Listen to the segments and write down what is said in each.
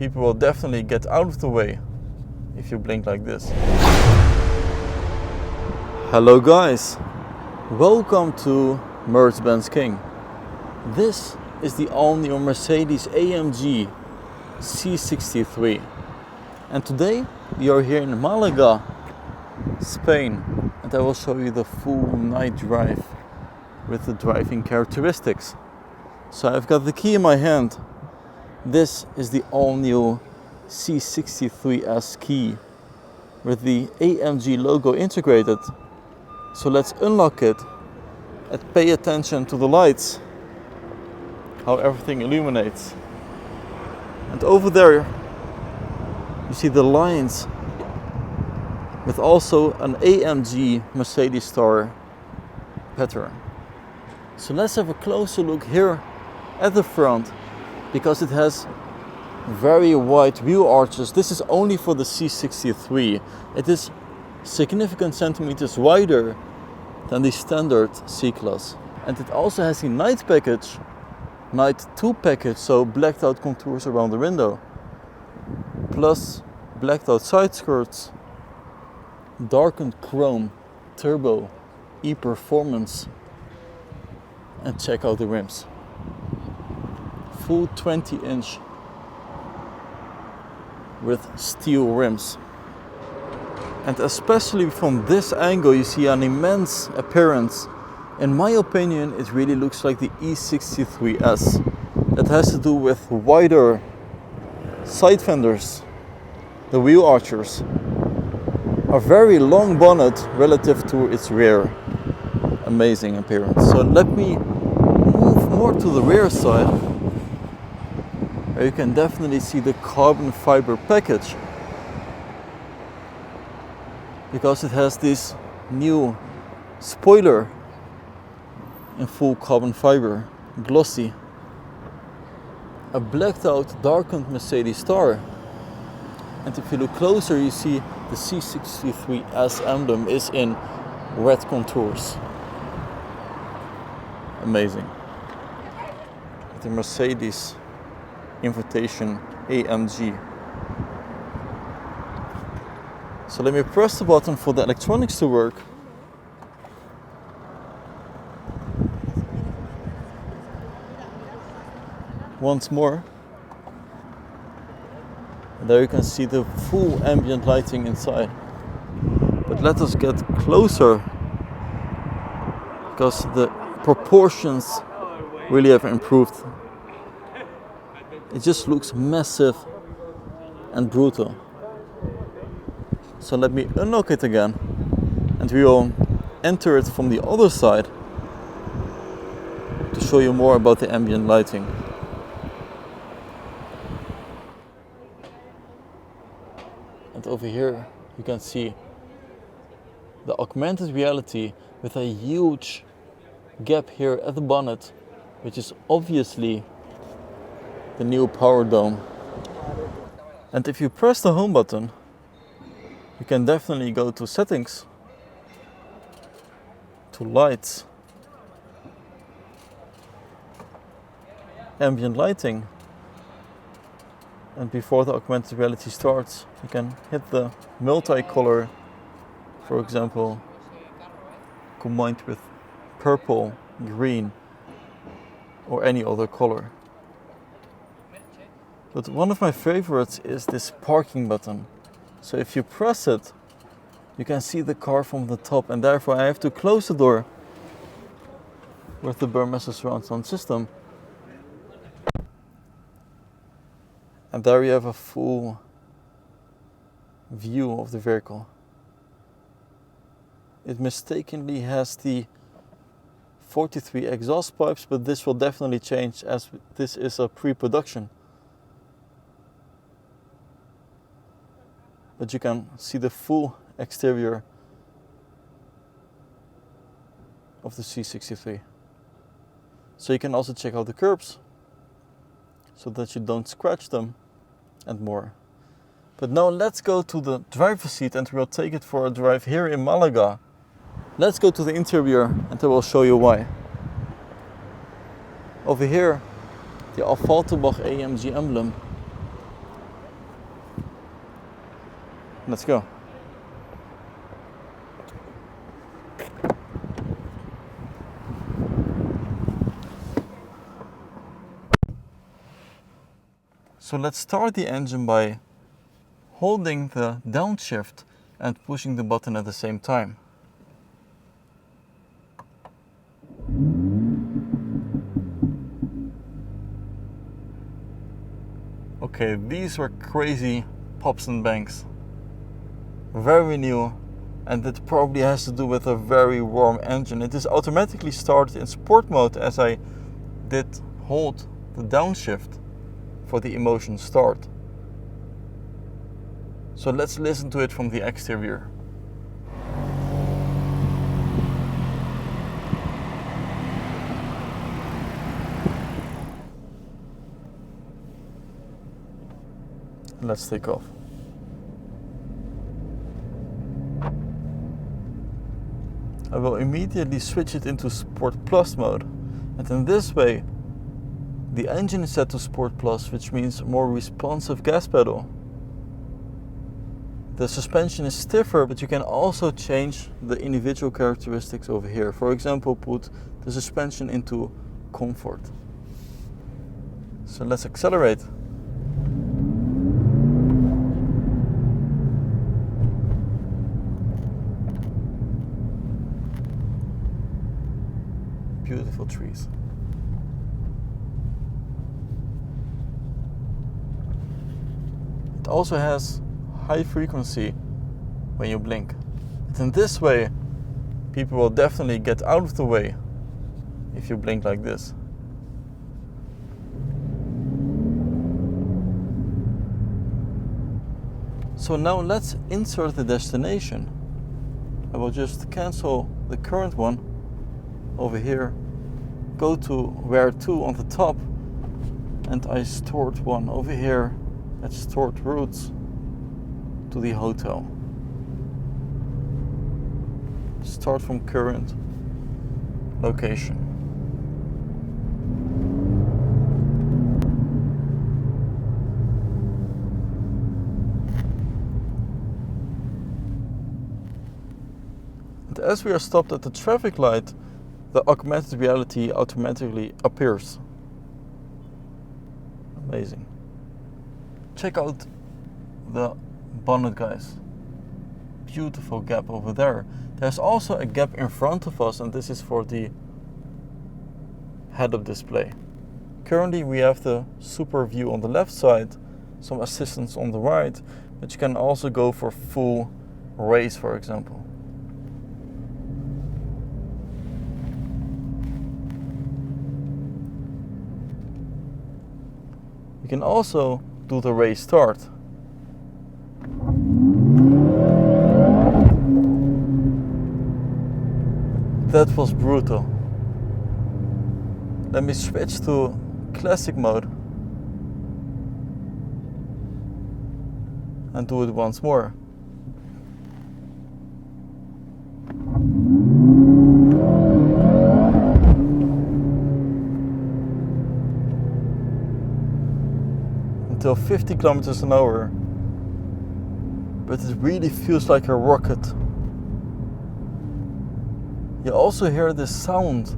People will definitely get out of the way if you blink like this. Hello guys, welcome to MercBenzKing. This is the all-new Mercedes-AMG C63, and today we are here in Malaga, Spain, and I will show you the full night drive with the driving characteristics. So I've got the key in my hand. This is the all-new C63 key with the AMG logo integrated. So let's unlock it and pay attention to the lights, how everything illuminates. And over there you see the lines with also an AMG Mercedes star pattern. So let's have a closer look here at the front, because it has very wide wheel arches. This is only for the C63. It is significant centimeters wider than the standard C-Class. And it also has the night package, night 2 package, so blacked out contours around the window, plus blacked out side skirts, darkened chrome, turbo, e-performance, and check out the rims. Full 20-inch with steel rims. And especially from this angle you see an immense appearance. In my opinion, it really looks like the E63S. That has to do with wider side fenders, the wheel archers, a very long bonnet relative to its rear. Amazing appearance. So let me move more to the rear side, where you can definitely see the carbon fiber package, because it has this new spoiler in full carbon fiber, glossy, a blacked out darkened Mercedes star, and if you look closer you see the C63S emblem is in red contours. Amazing. The Mercedes invitation AMG. So let me press the button for the electronics to work. Once more. And there you can see the full ambient lighting inside. But let us get closer, because the proportions really have improved. It just looks massive and brutal. So let me unlock it again, and we will enter it from the other side to show you more about the ambient lighting. And over here you can see the augmented reality with a huge gap here at the bonnet, which is obviously the new power dome. And if you press the home button, you can definitely go to settings, to lights, ambient lighting, and before the augmented reality starts you can hit the multicolor, for example, combined with purple, green, or any other color. But one of my favorites is this parking button. So if you press it, you can see the car from the top, and therefore I have to close the door with the Burmester surround sound system. And there you have a full view of the vehicle. It mistakenly has the 43 exhaust pipes, but this will definitely change as this is a pre-production. But you can see the full exterior of the C63. So you can also check out the curbs, so that you don't scratch them, and more. But now let's go to the driver's seat and we'll take it for a drive here in Malaga. Let's go to the interior and I will show you why. Over here, the Untitled AMG emblem Let's go. So let's start the engine by holding the downshift and pushing the button at the same time. Okay, these were crazy pops and bangs. Very new, and it probably has to do with a very warm engine. It is automatically started in sport mode as I did hold the downshift for the emotion start. So let's listen to it from the exterior. Let's take off. I will immediately switch it into Sport Plus mode, and in this way the engine is set to Sport Plus, which means more responsive gas pedal. The suspension is stiffer, but you can also change the individual characteristics over here. For example, put the suspension into comfort. So let's accelerate. Beautiful trees. It also has high frequency when you blink. And in this way, people will definitely get out of the way if you blink like this. So now let's insert the destination. I will just cancel the current one over here, go to where to on the top, and I stored one over here at stored routes to the hotel. Start from current location. And as we are stopped at the traffic light, the augmented reality automatically appears. Amazing. Check out the bonnet, guys. Beautiful gap over there. There's also a gap in front of us, and this is for the head-up display. Currently we have the super view on the left side, some assistance on the right, but you can also go for full race, for example. You can also do the race start. That was brutal. Let me switch to classic mode and do it once more. Until 50 kilometers an hour, but it really feels like a rocket. You also hear this sound,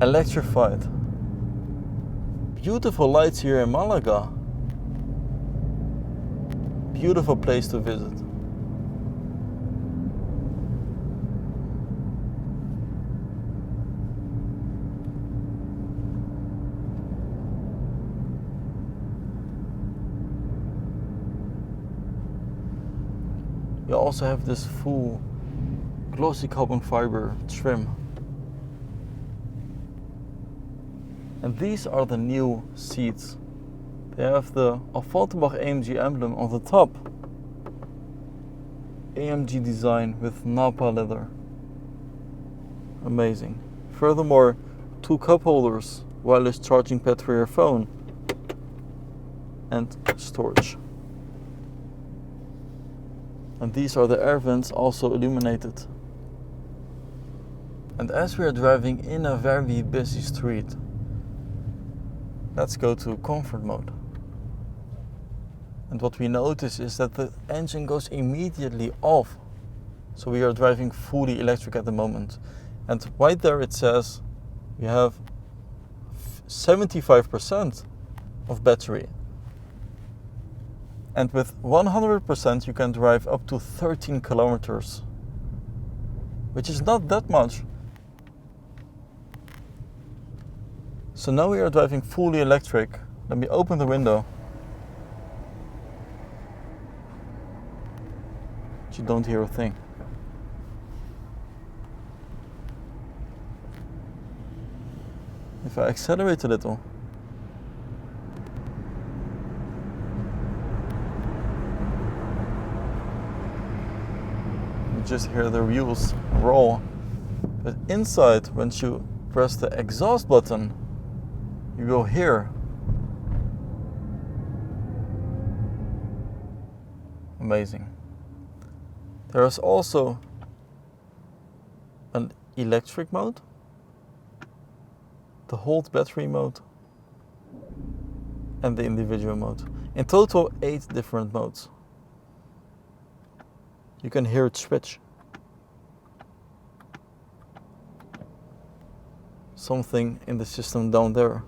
electrified. Beautiful lights here in Malaga. Beautiful place to visit. You also have this full glossy carbon fiber trim. And these are the new seats. They have the Untitled AMG emblem on the top. AMG design with Napa leather. Amazing. Furthermore, 2 cup holders, wireless charging pad for your phone, and storage. And these are the air vents, also illuminated. And as we are driving in a very busy street, let's go to comfort mode. And what we notice is that the engine goes immediately off. So we are driving fully electric at the moment. And right there it says we have 75% of battery. And with 100% you can drive up to 13 kilometers, which is not that much. So now we are driving fully electric. Let me open the window. But you don't hear a thing. If I accelerate a little, you just hear the wheels roll. But inside, once you press the exhaust button, you will hear amazing. There is also an electric mode, the hold battery mode, and the individual mode. In total 8 different modes. You can hear it switch. Something in the system down there.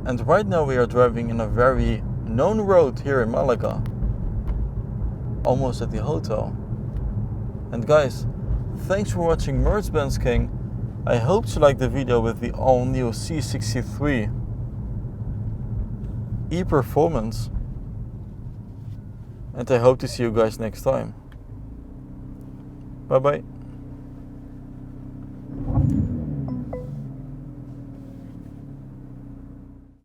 And right now we are driving in a very known road here in Malaga, almost at the hotel. And guys, thanks for watching MercBenzKing. I hope you liked the video with the all-new C63 e-performance. And I hope to see you guys next time. Bye bye.